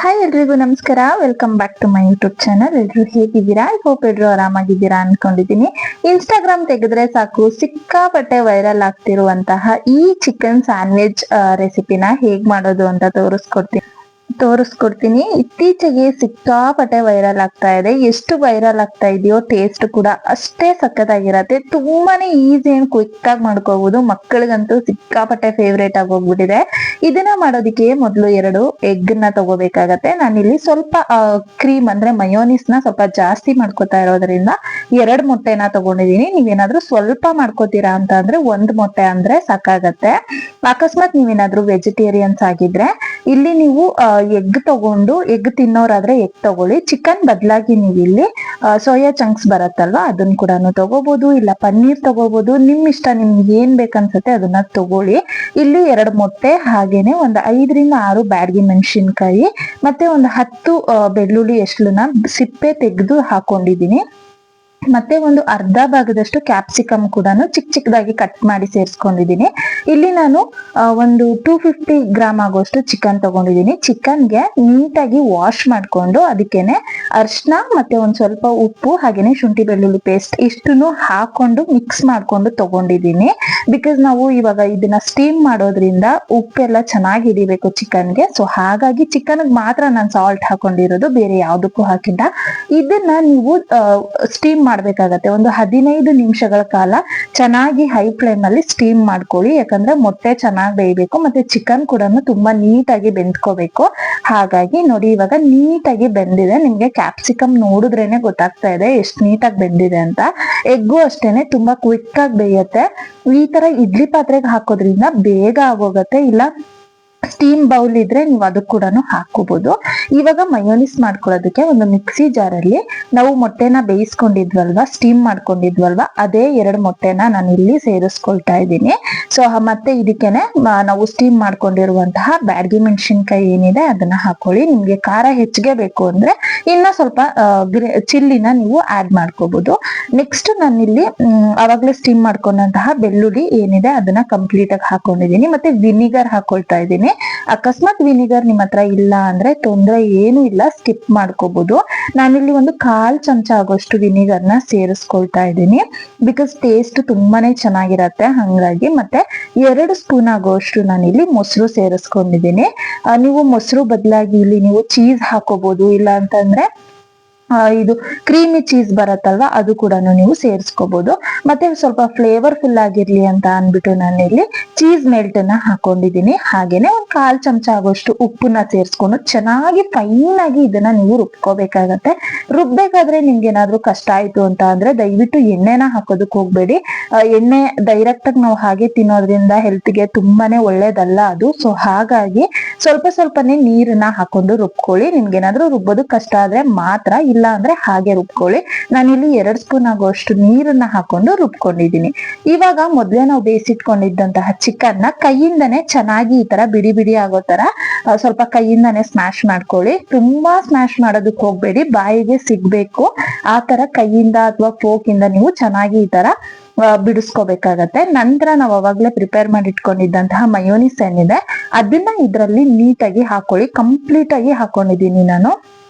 Hi ಎಲ್ರಿಗೂ ನಮಸ್ಕಾರ. Welcome back to my YouTube channel. ಎಲ್ರು ಹೇಗಿದ್ದೀರಾ? ಐ ಹೋಪ್ ಎಲ್ರು ಆರಾಮಾಗಿದ್ದೀರಾ ಅನ್ಕೊಂಡಿದ್ದೀನಿ. ಇನ್ಸ್ಟಾಗ್ರಾಮ್ ತೆಗೆದ್ರೆ ಸಾಕು ಸಿಕ್ಕಾಪಟ್ಟೆ ವೈರಲ್ ಆಗ್ತಿರುವಂತಹ ಈ ಚಿಕನ್ ಸ್ಯಾಂಡ್ವಿಚ್ ರೆಸಿಪಿನ ಹೇಗ್ ಮಾಡೋದು ಅಂತ ತೋರಿಸ್ಕೊಡ್ತೀನಿ. ಇತ್ತೀಚೆಗೆ ಸಿಕ್ಕಾಪಟ್ಟೆ ವೈರಲ್ ಆಗ್ತಾ ಇದೆ. ಎಷ್ಟು ವೈರಲ್ ಆಗ್ತಾ ಇದೆಯೋ ಟೇಸ್ಟ್ ಕೂಡ ಅಷ್ಟೇ ಸಖತ್ತಾಗಿರತ್ತೆ. ತುಂಬಾನೇ ಈಸಿ ಅಂಡ್ ಕ್ವಿಕ್ ಆಗಿ ಮಾಡ್ಕೋಬಹುದು. ಮಕ್ಕಳಿಗಂತೂ ಸಿಕ್ಕಾಪಟ್ಟೆ ಫೇವ್ರೇಟ್ ಆಗಿ ಹೋಗ್ಬಿಟ್ಟಿದೆ. ಇದನ್ನ ಮಾಡೋದಕ್ಕೆ ಮೊದಲು 2 ಎಗ್ ನ ತಗೋಬೇಕಾಗತ್ತೆ. ನಾನಿಲ್ಲಿ ಸ್ವಲ್ಪ ಕ್ರೀಮ್ ಅಂದ್ರೆ ಮಯೋನಿಸ್ ನ ಸ್ವಲ್ಪ ಜಾಸ್ತಿ ಮಾಡ್ಕೊತಾ ಇರೋದ್ರಿಂದ 2 ಮೊಟ್ಟೆನ ತಗೊಂಡಿದೀನಿ. ನೀವೇನಾದ್ರೂ ಸ್ವಲ್ಪ ಮಾಡ್ಕೋತೀರಾ ಅಂತ ಅಂದ್ರೆ 1 ಮೊಟ್ಟೆ ಅಂದ್ರೆ ಸಾಕಾಗತ್ತೆ. ಅಕಸ್ಮಾತ್ ನೀವೇನಾದ್ರೂ ವೆಜಿಟೇರಿಯನ್ಸ್ ಆಗಿದ್ರೆ ಇಲ್ಲಿ ನೀವು ಎಗ್ ತಗೊಂಡು, ಎಗ್ ತಿನ್ನೋರಾದ್ರೆ ಎಗ್ ತಗೊಳ್ಳಿ. ಚಿಕನ್ ಬದಲಾಗಿ ನೀವು ಇಲ್ಲಿ ಸೋಯಾ ಚಂಕ್ಸ್ ಬರತ್ತಲ್ವಾ, ಅದನ್ನ ಕೂಡ ತಗೋಬಹುದು, ಇಲ್ಲ ಪನ್ನೀರ್ ತಗೋಬಹುದು. ನಿಮ್ ಇಷ್ಟ, ನಿಮ್ಗೆ ಏನ್ ಬೇಕನ್ಸತ್ತೆ ಅದನ್ನ ತಗೊಳ್ಳಿ. ಇಲ್ಲಿ 2 ಮೊಟ್ಟೆ, ಹಾಗೇನೆ ಒಂದು 5 ರಿಂದ 6 ಬ್ಯಾಡಗಿ ಮೆಣಸಿನ್ಕಾಯಿ, ಮತ್ತೆ ಒಂದು 10 ಬೆಳ್ಳುಳ್ಳಿ ಎಸ್ಳನ್ನ ಸಿಪ್ಪೆ ತೆಗೆದು ಹಾಕೊಂಡಿದೀನಿ. ಮತ್ತೆ ಒಂದು ಅರ್ಧ ಭಾಗದಷ್ಟು ಕ್ಯಾಪ್ಸಿಕಮ್ ಕೂಡ ಚಿಕ್ಕದಾಗಿ ಕಟ್ ಮಾಡಿ ಸೇರಿಸ್ಕೊಂಡಿದೀನಿ. ಇಲ್ಲಿ ನಾನು ಒಂದು 250 ಗ್ರಾಮ್ ಆಗುವಷ್ಟು ಚಿಕನ್ ತಗೊಂಡಿದ್ದೀನಿ. ಚಿಕನ್ಗೆ ನೀಟಾಗಿ ವಾಶ್ ಮಾಡ್ಕೊಂಡು ಅದಕ್ಕೇನೆ ಅರಿಶಿನ ಮತ್ತೆ ಒಂದ್ ಸ್ವಲ್ಪ ಉಪ್ಪು, ಹಾಗೇನೆ ಶುಂಠಿ ಬೆಳ್ಳುಳ್ಳಿ ಪೇಸ್ಟ್ ಇಷ್ಟನ್ನು ಹಾಕೊಂಡು ಮಿಕ್ಸ್ ಮಾಡ್ಕೊಂಡು ತಗೊಂಡಿದ್ದೀನಿ. ಬಿಕಾಸ್ ನಾವು ಇವಾಗ ಇದನ್ನ ಸ್ಟೀಮ್ ಮಾಡೋದ್ರಿಂದ ಉಪ್ಪೆಲ್ಲ ಚೆನ್ನಾಗಿ ಹಿಡಿಬೇಕು ಚಿಕನ್ಗೆ. ಸೊ ಹಾಗಾಗಿ ಚಿಕನ್ ಮಾತ್ರ ನಾನು ಸಾಲ್ಟ್ ಹಾಕೊಂಡಿರೋದು, ಬೇರೆ ಯಾವ್ದಕ್ಕೂ ಹಾಕಿಲ್ಲ. ಇದನ್ನ ನೀವು ಸ್ಟೀಮ್ ಮಾಡ್ಬೇಕಾಗತ್ತೆ. ಒಂದು 15 ನಿಮಿಷಗಳ ಕಾಲ ಚೆನ್ನಾಗಿ ಹೈ ಫ್ಲೇಮ್ ಅಲ್ಲಿ ಸ್ಟೀಮ್ ಮಾಡ್ಕೊಳ್ಳಿ. ಯಾಕಂದ್ರೆ ಮೊಟ್ಟೆ ಚೆನ್ನಾಗಿ ಬೇಯಬೇಕು, ಮತ್ತೆ ಚಿಕನ್ ಕೂಡ ತುಂಬಾ ನೀಟಾಗಿ ಬೆಂದ್ಕೋಬೇಕು. ಹಾಗಾಗಿ ನೋಡಿ, ಇವಾಗ ನೀಟಾಗಿ ಬೆಂದಿದೆ. ನಿಮ್ಗೆ ಕ್ಯಾಪ್ಸಿಕಮ್ ನೋಡಿದ್ರೇನೆ ಗೊತ್ತಾಗ್ತಾ ಇದೆ ಎಷ್ಟು ನೀಟಾಗಿ ಬೆಂದಿದೆ ಅಂತ. ಎಗ್ಗು ಅಷ್ಟೇನೆ ತುಂಬಾ ಕ್ವಿಕ್ ಆಗಿ ಬೇಯುತ್ತೆ. ಈ ತರ ಇಡ್ಲಿ ಪಾತ್ರೆಗೆ ಹಾಕೋದ್ರಿಂದ ಬೇಗ ಆಗೋಗತ್ತೆ. ಇಲ್ಲ ಸ್ಟೀಮ್ ಬೌಲ್ ಇದ್ರೆ ನೀವು ಅದಕ್ಕೆ ಕೂಡ ಹಾಕೋಬಹುದು. ಇವಾಗ ಮಯೋನಿಸ್ ಮಾಡ್ಕೊಳ್ಳೋದಕ್ಕೆ ಒಂದು ಮಿಕ್ಸಿ ಜಾರಲ್ಲಿ ನಾವು ಮೊಟ್ಟೆನ ಬೇಯಿಸ್ಕೊಂಡಿದ್ವಲ್ವಾ, ಸ್ಟೀಮ್ ಮಾಡ್ಕೊಂಡಿದ್ವಲ್ವಾ, ಅದೇ 2 ಮೊಟ್ಟೆನ ನಾನು ಇಲ್ಲಿ ಸೇರಿಸ್ಕೊಳ್ತಾ ಇದ್ದೀನಿ. ಸೊ ಮತ್ತೆ ಇದಕ್ಕೇನೆ ನಾವು ಸ್ಟೀಮ್ ಮಾಡ್ಕೊಂಡಿರುವಂತಹ ಬ್ಯಾಡಗಿ ಮೆಣಸಿನ್ಕಾಯಿ ಏನಿದೆ ಅದನ್ನ ಹಾಕೊಳ್ಳಿ. ನಿಮ್ಗೆ ಖಾರ ಹೆಚ್ಚಿಗೆ ಬೇಕು ಅಂದ್ರೆ ಇನ್ನ ಸ್ವಲ್ಪ ಚಿಲ್ಲಿನ ನೀವು ಆಡ್ ಮಾಡ್ಕೋಬಹುದು. ನೆಕ್ಸ್ಟ್ ನಾನಿಲ್ಲಿ ಅವಾಗ್ಲೇ ಸ್ಟೀಮ್ ಮಾಡ್ಕೊಂಡಂತಹ ಬೆಳ್ಳುಳ್ಳಿ ಏನಿದೆ ಅದನ್ನ ಕಂಪ್ಲೀಟ್ ಆಗಿ ಹಾಕೊಂಡಿದೀನಿ. ಮತ್ತೆ ವಿನಿಗರ್ ಹಾಕೊಳ್ತಾ ಇದ್ದೀನಿ. ಅಕಸ್ಮಾತ್ ವಿನಿಗರ್ ನಿಮ್ಮ ಹತ್ರ ಇಲ್ಲ ಅಂದ್ರೆ ತೊಂದ್ರೆ ಏನು ಇಲ್ಲ, ಸ್ಕಿಪ್ ಮಾಡ್ಕೋಬಹುದು. ನಾನಿಲ್ಲಿ ಒಂದು 1/4 ಚಮಚ ಆಗೋಷ್ಟು ವಿನಿಗರ್ನ ಸೇರಿಸ್ಕೊಳ್ತಾ ಇದ್ದೀನಿ. ಬಿಕಾಸ್ ಟೇಸ್ಟ್ ತುಂಬಾನೇ ಚೆನ್ನಾಗಿರತ್ತೆ. ಹಂಗಾಗಿ ಮತ್ತೆ 2 ಸ್ಪೂನ್ ಆಗೋಷ್ಟು ನಾನಿಲ್ಲಿ ಮೊಸರು ಸೇರಿಸ್ಕೊಂಡಿದ್ದೀನಿ. ನೀವು ಮೊಸರು ಬದಲಾಗಿ ಇಲ್ಲಿ ನೀವು ಚೀಸ್ ಹಾಕೋಬಹುದು, ಇಲ್ಲ ಅಂತಂದ್ರೆ ಇದು ಕ್ರೀಮಿ ಚೀಸ್ ಬರತ್ತಲ್ವಾ, ಅದು ಕೂಡ ನೀವು ಸೇರಿಸ್ಕೋಬಹುದು. ಮತ್ತೆ ಸ್ವಲ್ಪ ಫ್ಲೇವರ್ಫುಲ್ ಆಗಿರ್ಲಿ ಅಂತ ಅನ್ಬಿಟ್ಟು ನಾನು ಇಲ್ಲಿ ಚೀಸ್ ಮೆಲ್ಟ್ ಅನ್ನ ಹಾಕೊಂಡಿದ್ದೀನಿ. ಹಾಗೇನೆ 1/4 ಚಮಚ ಆಗೋಷ್ಟು ಉಪ್ಪನ್ನ ಸೇರಿಸ್ಕೊಂಡು ಚೆನ್ನಾಗಿ ಫೈನ್ ಆಗಿ ಇದನ್ನ ನೀವು ರುಬ್ಕೋಬೇಕಾಗತ್ತೆ. ರುಬ್ಬೇಕಾದ್ರೆ ನಿಮ್ಗೆ ಏನಾದ್ರೂ ಕಷ್ಟ ಆಯ್ತು ಅಂತ ಅಂದ್ರೆ ದಯವಿಟ್ಟು ಎಣ್ಣೆನ ಹಾಕೋದಕ್ಕೆ ಹೋಗ್ಬೇಡಿ. ಎಣ್ಣೆ ಡೈರೆಕ್ಟ್ ಆಗಿ ನಾವು ಹಾಗೆ ತಿನ್ನೋದ್ರಿಂದ ಹೆಲ್ತ್ಗೆ ತುಂಬಾನೇ ಒಳ್ಳೇದಲ್ಲ ಅದು. ಸೊ ಹಾಗಾಗಿ ಸ್ವಲ್ಪನೇ ನೀರನ್ನ ಹಾಕೊಂಡು ರುಬ್ಕೊಳ್ಳಿ. ನಿಮ್ಗೆ ಏನಾದ್ರೂ ರುಬ್ಬೋದು ಕಷ್ಟ ಆದ್ರೆ ಮಾತ್ರ, ಇಲ್ಲ ಅಂದ್ರೆ ಹಾಗೆ ರುಬ್ಕೊಳ್ಳಿ. ನಾನಿಲ್ಲಿ 2 ಸ್ಪೂನ್ ಆಗುವಷ್ಟು ನೀರನ್ನ ಹಾಕೊಂಡು ರುಬ್ಕೊಂಡಿದ್ದೀನಿ. ಇವಾಗ ಮೊದ್ಲೇ ನಾವು ಬೇಯಿಸಿಟ್ಕೊಂಡಿದ್ದಂತಹ ಚಿಕನ್ ನ ಕೈಯಿಂದನೇ ಚೆನ್ನಾಗಿ ಈ ತರ ಬಿಡಿ ಬಿಡಿ ಆಗೋ ತರ ಸ್ವಲ್ಪ ಕೈಯಿಂದಾನೆ ಸ್ಮ್ಯಾಶ್ ಮಾಡ್ಕೊಳ್ಳಿ. ತುಂಬಾ ಸ್ಮ್ಯಾಶ್ ಮಾಡೋದಕ್ಕೆ ಹೋಗ್ಬೇಡಿ, ಬಾಯಿಗೆ ಸಿಗ್ಬೇಕು ಆ ತರ ಕೈಯಿಂದ ಅಥವಾ ಫೋಕ್ ಇಂದ ನೀವು ಚೆನ್ನಾಗಿ ಈ ತರ ಬಿಡಿಸ್ಕೋಬೇಕಾಗತ್ತೆ. ನಂತರ ನಾವು ಅವಾಗ್ಲೇ ಪ್ರಿಪೇರ್ ಮಾಡಿ ಇಟ್ಕೊಂಡಿದ್ದಂತಹ ಮಯೋನಿಸ್ ಏನಿದೆ ಅದನ್ನ ಇದ್ರಲ್ಲಿ ನೀಟಾಗಿ ಹಾಕೊಳ್ಳಿ. ಕಂಪ್ಲೀಟ್ ಆಗಿ ಹಾಕೊಂಡಿದ್ದೀನಿ ನಾನು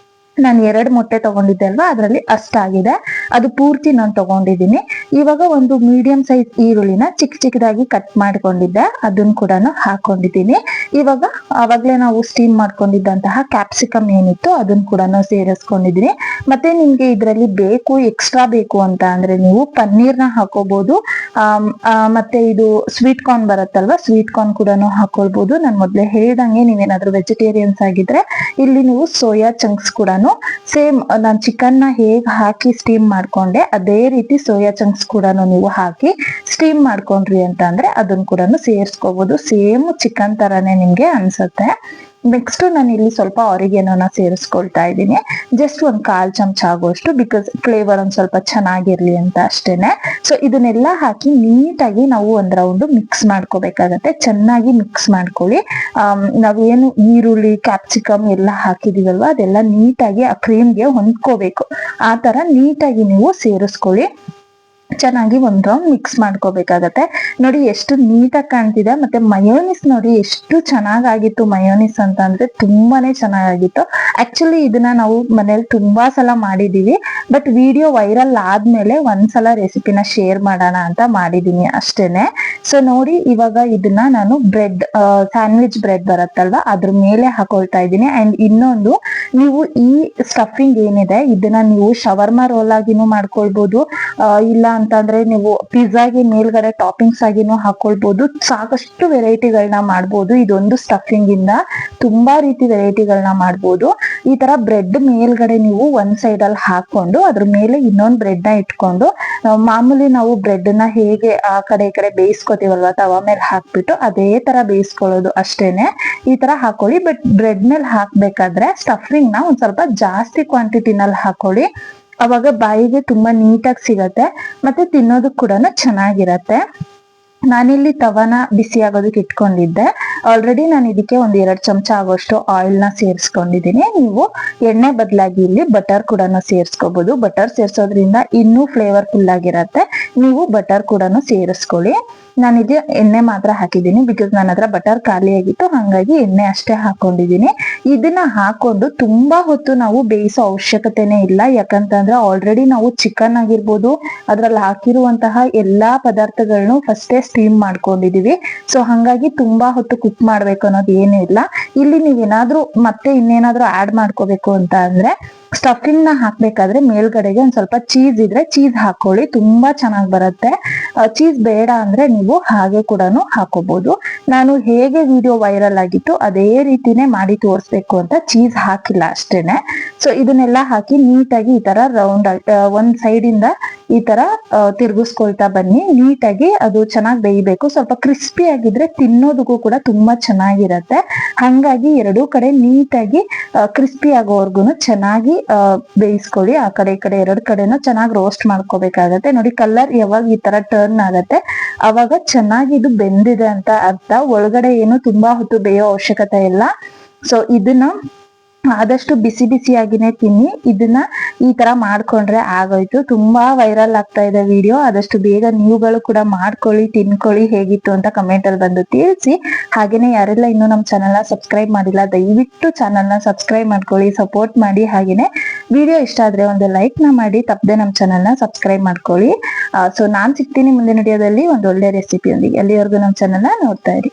2 ಮೊಟ್ಟೆ ತಗೊಂಡಿದ್ದೆ ಅಲ್ವಾ, ಅದ್ರಲ್ಲಿ ಅಷ್ಟಾಗಿದೆ. ಅದು ಪೂರ್ತಿ ನಾನು ತಗೊಂಡಿದ್ದೀನಿ. ಇವಾಗ ಒಂದು ಮೀಡಿಯಂ ಸೈಜ್ ಈರುಳ್ಳಿನ ಚಿಕ್ಕದಾಗಿ ಕಟ್ ಮಾಡ್ಕೊಂಡಿದ್ದೆ, ಅದನ್ನ ಕೂಡ ಹಾಕೊಂಡಿದ್ದೀನಿ. ಇವಾಗ ಅವಾಗ್ಲೇ ನಾವು ಸ್ಟೀಮ್ ಮಾಡ್ಕೊಂಡಿದ್ದಂತಹ ಕ್ಯಾಪ್ಸಿಕಮ್ ಏನಿತ್ತು ಅದನ್ನ ಕೂಡ ಸೇರಿಸ್ಕೊಂಡಿದ್ದೀನಿ. ಮತ್ತೆ ನಿಮ್ಗೆ ಇದ್ರಲ್ಲಿ ಎಕ್ಸ್ಟ್ರಾ ಬೇಕು ಅಂತ ಅಂದ್ರೆ ನೀವು ಪನ್ನೀರ್ನ ಹಾಕೋಬಹುದು. ಮತ್ತೆ ಇದು ಸ್ವೀಟ್ ಕಾರ್ನ್ ಬರುತ್ತಲ್ವಾ, ಸ್ವೀಟ್ ಕಾರ್ನ್ ಕೂಡ ಹಾಕೊಳ್ಬಹುದು. ನಾನು ಮೊದ್ಲೇ ಹೇಳ್ದಂಗೆ ನೀವೇನಾದ್ರೂ ವೆಜಿಟೇರಿಯನ್ಸ್ ಆಗಿದ್ರೆ ಇಲ್ಲಿ ನೀವು ಸೋಯಾ ಚಂಕ್ಸ್ ಕೂಡ ಸೇಮ್ ನಾನು ಚಿಕನ್ ನ ಹೇಗ್ ಹಾಕಿ ಸ್ಟೀಮ್ ಮಾಡ್ಕೊಂಡೆ ಅದೇ ರೀತಿ ಸೋಯಾ ಚಂಕ್ಸ್ ಕೂಡ ನೀವು ಹಾಕಿ ಸ್ಟೀಮ್ ಮಾಡ್ಕೊಂಡ್ರಿ ಅಂತ ಅಂದ್ರೆ ಅದನ್ನ ಕೂಡ ಸೇರಿಸ್ಕೋಬಹುದು. ಸೇಮ್ ಚಿಕನ್ ತರಾನೇ ನಿಮ್ಗೆ ಅನ್ಸುತ್ತೆ. ನೆಕ್ಸ್ಟ್ ನಾನು ಇಲ್ಲಿ ಸ್ವಲ್ಪ ಆರಿಗೆನೋನ ಸೇರಿಸ್ಕೊಳ್ತಾ ಇದ್ದೀನಿ, ಜಸ್ಟ್ 1/4 ಚಮಚ ಆಗುವಷ್ಟು, ಬಿಕಾಸ್ ಫ್ಲೇವರ್ ಒಂದ್ ಸ್ವಲ್ಪ ಚೆನ್ನಾಗಿರ್ಲಿ ಅಂತ ಅಷ್ಟೇನೆ. ಸೊ ಇದನ್ನೆಲ್ಲ ಹಾಕಿ ನೀಟಾಗಿ ನಾವು ಒಂದ್ ರೌಂಡ್ ಮಿಕ್ಸ್ ಮಾಡ್ಕೋಬೇಕಾಗತ್ತೆ. ಚೆನ್ನಾಗಿ ಮಿಕ್ಸ್ ಮಾಡ್ಕೊಳ್ಳಿ. ನಾವೇನು ಈರುಳ್ಳಿ ಕ್ಯಾಪ್ಸಿಕಮ್ ಎಲ್ಲ ಹಾಕಿದೀವಲ್ವಾ ಅದೆಲ್ಲ ನೀಟಾಗಿ ಆ ಕ್ರೀಮ್ಗೆ ಹೊಂದ್ಕೋಬೇಕು. ಆ ತರ ನೀಟಾಗಿ ನೀವು ಸೇರಿಸ್ಕೊಳ್ಳಿ. ಚೆನ್ನಾಗಿ ಒಂದ್ ರೌಂಡ್ ಮಿಕ್ಸ್ ಮಾಡ್ಕೋಬೇಕಾಗತ್ತೆ. ನೋಡಿ ಎಷ್ಟು ನೀಟಾಗಿ ಕಾಣ್ತಿದೆ. ಮತ್ತೆ ಮಯೋನಿಸ್ ನೋಡಿ ಎಷ್ಟು ಚೆನ್ನಾಗಾಗಿತ್ತು. ಮಯೋನಿಸ್ ಅಂತ ಅಂದ್ರೆ ತುಂಬಾನೇ ಚೆನ್ನಾಗಿತ್ತು. ಆಕ್ಚುಲಿ ಇದನ್ನ ನಾವು ಮನೇಲಿ ತುಂಬಾ ಸಲ ಮಾಡಿದೀವಿ, ಬಟ್ ವಿಡಿಯೋ ವೈರಲ್ ಆದ್ಮೇಲೆ ಒಂದ್ಸಲ ರೆಸಿಪಿನ ಶೇರ್ ಮಾಡೋಣ ಅಂತ ಮಾಡಿದೀನಿ ಅಷ್ಟೇನೆ. ಸೊ ನೋಡಿ ಇವಾಗ ಇದನ್ನ ನಾನು ಬ್ರೆಡ್ ಸ್ಯಾಂಡ್ವಿಚ್ ಬ್ರೆಡ್ ಬರುತ್ತಲ್ವಾ ಅದ್ರ ಮೇಲೆ ಹಾಕೊಳ್ತಾ ಇದ್ದೀನಿ. ಅಂಡ್ ಇನ್ನೊಂದು, ನೀವು ಈ ಸ್ಟಫಿಂಗ್ ಏನಿದೆ ಇದನ್ನ ನೀವು ಶವರ್ಮಾ ರೋಲ್ ಆಗಿನೂ ಮಾಡ್ಕೊಳ್ಬಹುದು, ಇಲ್ಲ ಅಂತಂದ್ರೆ ನೀವು ಪಿಜ್ಜಾಗೆ ಮೇಲ್ಗಡೆ ಟಾಪಿಂಗ್ಸ್ ಆಗಿನೂ ಹಾಕೊಳ್ಬಹುದು. ಸಾಕಷ್ಟು ವೆರೈಟಿಗಳನ್ನ ಮಾಡ್ಬೋದು. ಇದೊಂದು ಸ್ಟಫಿಂಗ್ ಇಂದ ತುಂಬಾ ರೀತಿ ವೆರೈಟಿಗಳನ್ನ ಮಾಡ್ಬೋದು. ಈ ತರ ಬ್ರೆಡ್ ಮೇಲ್ಗಡೆ ನೀವು ಒಂದ್ ಸೈಡ್ ಅಲ್ಲಿ ಹಾಕೊಂಡು ಅದ್ರ ಮೇಲೆ ಇನ್ನೊಂದು ಬ್ರೆಡ್ ನ ಇಟ್ಕೊಂಡು, ಮಾಮೂಲಿ ನಾವು ಬ್ರೆಡ್ ನ ಹೇಗೆ ಆ ಕಡೆ ಈ ಕಡೆ ಬೇಯಿಸ್ಕೊತೀವಲ್ವಾ ತವಾ ಮೇಲೆ ಹಾಕ್ಬಿಟ್ಟು ಅದೇ ತರ ಬೇಯಿಸ್ಕೊಳ್ಳೋದು ಅಷ್ಟೇನೆ. ಈ ತರ ಹಾಕೊಳ್ಳಿ. ಬಟ್ ಬ್ರೆಡ್ ಮೇಲೆ ಹಾಕ್ಬೇಕಾದ್ರೆ ಸ್ಟಫಿಂಗ್ ನ ಒಂದ್ ಸ್ವಲ್ಪ ಜಾಸ್ತಿ ಕ್ವಾಂಟಿಟಿನಲ್ಲಿ ಹಾಕೊಳ್ಳಿ. ಅವಾಗ ಬಾಯಿಗೆ ತುಂಬಾ ನೀಟಾಗಿ ಸಿಗತ್ತೆ, ಮತ್ತೆ ತಿನ್ನೋದಕ್ ಕೂಡ ಚೆನ್ನಾಗಿರತ್ತೆ. ನಾನಿಲ್ಲಿ ತವಾನ ಬಿಸಿ ಆಗೋದಕ್ಕೆ ಇಟ್ಕೊಂಡಿದ್ದೆ. ಆಲ್ರೆಡಿ ನಾನು ಇದಕ್ಕೆ ಒಂದ್ 2 ಚಮಚ ಆಗೋಷ್ಟು ಆಯಿಲ್ ನ ಸೇರಿಸ್ಕೊಂಡಿದ್ದೀನಿ. ನೀವು ಎಣ್ಣೆ ಬದಲಾಗಿ ಇಲ್ಲಿ ಬಟರ್ ಕೂಡ ಸೇರಿಸ್ಕೋಬಹುದು. ಬಟರ್ ಸೇರ್ಸೋದ್ರಿಂದ ಇನ್ನೂ ಫ್ಲೇವರ್ಫುಲ್ ಆಗಿರತ್ತೆ. ನೀವು ಬಟರ್ ಕೂಡ ಸೇರಿಸ್ಕೊಳ್ಳಿ. ನಾನಿದೆ ಎಣ್ಣೆ ಮಾತ್ರ ಹಾಕಿದ್ದೀನಿ, ಬಿಕಾಸ್ ನನ್ನ ಹತ್ರ ಬಟರ್ ಖಾಲಿ ಆಗಿತ್ತು, ಹಂಗಾಗಿ ಎಣ್ಣೆ ಅಷ್ಟೇ ಹಾಕೊಂಡಿದ್ದೀನಿ. ಇದನ್ನ ಹಾಕೊಂಡು ತುಂಬಾ ಹೊತ್ತು ನಾವು ಬೇಯಿಸೋ ಅವಶ್ಯಕತೆನೇ ಇಲ್ಲ. ಯಾಕಂತಂದ್ರೆ ಆಲ್ರೆಡಿ ನಾವು ಚಿಕನ್ ಆಗಿರ್ಬೋದು ಅದ್ರಲ್ಲಿ ಹಾಕಿರುವಂತಹ ಎಲ್ಲಾ ಪದಾರ್ಥಗಳನ್ನ ಫಸ್ಟೇ ಸ್ಟೀಮ್ ಮಾಡ್ಕೊಂಡಿದೀವಿ. ಸೊ ಹಂಗಾಗಿ ತುಂಬಾ ಹೊತ್ತು ಕುಕ್ ಮಾಡ್ಬೇಕು ಅನ್ನೋದು ಏನೂ ಇಲ್ಲ. ಇಲ್ಲಿ ನೀವೇನಾದ್ರೂ ಮತ್ತೆ ಇನ್ನೇನಾದ್ರೂ ಆಡ್ ಮಾಡ್ಕೋಬೇಕು ಅಂತ ಅಂದ್ರೆ ಸ್ಟಫಿಂಗ್ ನ ಹಾಕ್ಬೇಕಾದ್ರೆ ಮೇಲ್ಗಡೆಗೆ ಒಂದ್ ಸ್ವಲ್ಪ ಚೀಸ್ ಇದ್ರೆ ಚೀಸ್ ಹಾಕೊಳ್ಳಿ, ತುಂಬಾ ಚೆನ್ನಾಗಿ ಬರುತ್ತೆ. ಚೀಸ್ ಬೇಡ ಅಂದ್ರೆ ನೀವು ಹಾಗೆ ಕೂಡ ಹಾಕೋಬಹುದು. ನಾನು ಹೇಗೆ ವಿಡಿಯೋ ವೈರಲ್ ಆಗಿತ್ತು ಅದೇ ರೀತಿನೇ ಮಾಡಿ ತೋರಿಸ್ಬೇಕು ಅಂತ ಚೀಸ್ ಹಾಕಿಲ್ಲ ಅಷ್ಟೇನೆ. ಸೊ ಇದನ್ನೆಲ್ಲ ಹಾಕಿ ನೀಟಾಗಿ ಈ ತರ ರೌಂಡ್ ಒಂದ್ ಸೈಡ್ ಇಂದ ಈ ತರ ತಿರ್ಗಿಸ್ಕೊಳ್ತಾ ಬನ್ನಿ. ನೀಟಾಗಿ ಅದು ಚೆನ್ನಾಗಿ ಬೇಯಬೇಕು. ಸ್ವಲ್ಪ ಕ್ರಿಸ್ಪಿ ಆಗಿದ್ರೆ ತಿನ್ನೋದಕ್ಕೂ ಕೂಡ ತುಂಬಾ ಚೆನ್ನಾಗಿರತ್ತೆ. ಹಂಗಾಗಿ ಎರಡೂ ಕಡೆ ನೀಟಾಗಿ ಕ್ರಿಸ್ಪಿ ಆಗೋವರ್ಗುನು ಚೆನ್ನಾಗಿ ಬೇಯಿಸ್ಕೊಳ್ಳಿ. ಆ ಕಡೆ ಈ ಕಡೆ ಎರಡು ಕಡೆನೂ ಚೆನ್ನಾಗಿ ರೋಸ್ಟ್ ಮಾಡ್ಕೋಬೇಕಾಗತ್ತೆ. ನೋಡಿ ಕಲರ್ ಯಾವಾಗ ಈ ತರ ಟರ್ನ್ ಆಗತ್ತೆ ಅವಾಗ ಚೆನ್ನಾಗಿ ಇದು ಬೆಂದಿದೆ ಅಂತ ಅರ್ಥ. ಒಳಗಡೆ ಏನು ತುಂಬಾ ಹೊತ್ತು ಬೇಯೋ ಅವಶ್ಯಕತೆ ಇಲ್ಲ. ಸೊ ಇದನ್ನ ಆದಷ್ಟು ಬಿಸಿ ಬಿಸಿಯಾಗಿನೇ ತಿನ್ನಿ. ಇದನ್ನ ಈ ತರ ಮಾಡ್ಕೊಂಡ್ರೆ ಆಗೋಯ್ತು. ತುಂಬಾ ವೈರಲ್ ಆಗ್ತಾ ಇದೆ ವಿಡಿಯೋ. ಆದಷ್ಟು ಬೇಗ ನೀವುಗಳು ಕೂಡ ಮಾಡ್ಕೊಳ್ಳಿ, ತಿನ್ಕೊಳ್ಳಿ. ಹೇಗಿತ್ತು ಅಂತ ಕಮೆಂಟ್ ಅಲ್ಲಿ ಬಂದು ತಿಳಿಸಿ. ಹಾಗೇನೆ ಯಾರೆಲ್ಲ ಇನ್ನೂ ನಮ್ಮ ಚಾನೆಲ್ ನ ಸಬ್ಸ್ಕ್ರೈಬ್ ಮಾಡಿಲ್ಲ ದಯವಿಟ್ಟು ಚಾನೆಲ್ ನ ಸಬ್ಸ್ಕ್ರೈಬ್ ಮಾಡ್ಕೊಳ್ಳಿ, ಸಪೋರ್ಟ್ ಮಾಡಿ. ಹಾಗೇನೆ ವಿಡಿಯೋ ಇಷ್ಟ ಆದ್ರೆ ಒಂದು ಲೈಕ್ ನ ಮಾಡಿ, ತಪ್ಪದೆ ನಮ್ಮ ಚಾನೆಲ್ ನ ಸಬ್ಸ್ಕ್ರೈಬ್ ಮಾಡ್ಕೊಳ್ಳಿ. ಸೊ ನಾನ್ ಸಿಗ್ತೀನಿ ಮುಂದಿನ ವಿಡಿಯೋದಲ್ಲಿ ಒಂದು ಒಳ್ಳೆ ರೆಸಿಪಿಯೊಂದಿಗೆ. ಅಲ್ಲಿವರೆಗೂ ನಮ್ಮ ಚಾನೆಲ್ ನ ನೋಡ್ತಾ ಇರಿ.